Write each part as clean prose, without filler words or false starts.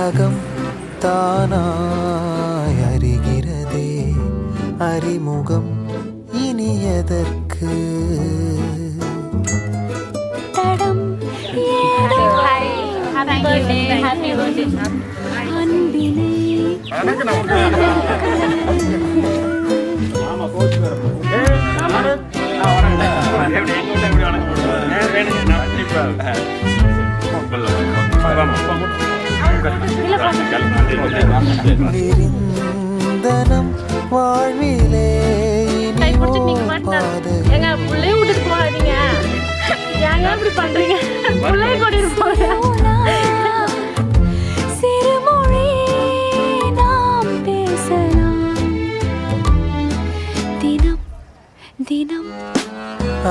அகம் தானாய் அறிகிறதே அறிமுகம் இனி எதற்கு தடம் அன்பினை விரிந்தனம் வாழ்விலே எங்க பிள்ளைய விட்டுட்டு போகாதீங்க. ஏங்க இப்படி பண்றீங்க? பிள்ளைய கூட்டிட்டு போங்க. சிறுமொழி நாம் பேசலாம் தினம் தினம்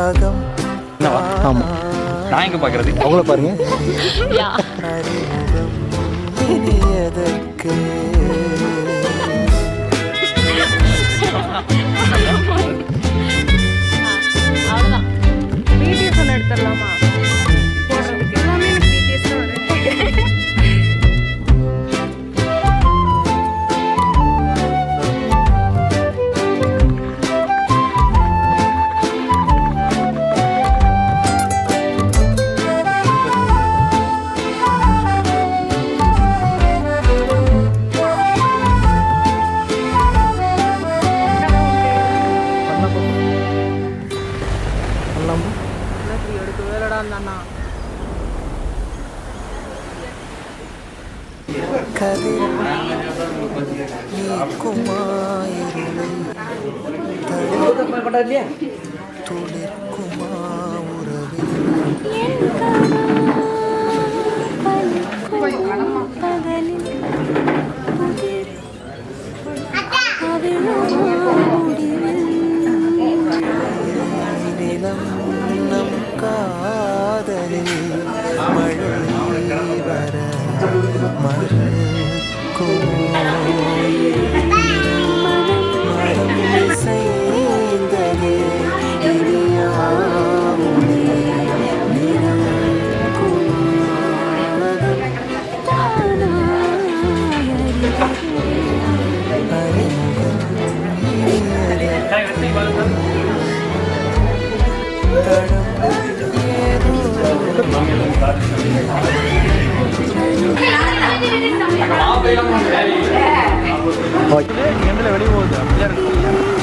அகம் நான் எங்க பாக்குறது அவங்கள பாருங்க. அறிமுகம் இனி எதற்கு அவ்வளவுதான். பிடிஎஸ் ஒன்று எடுத்துடலாமா? போடுறதுக்கு எல்லாமே எனக்கு பிடிஎஸ் தான் வருது. கதிர் நீக்குமாயிருளை துளிர்க்குமா உறவே நிலம் நம் காதலில் மழை வர மனம் செய்தது இனியாவுமே வெளியே போகுது அப்படியே இருக்கு.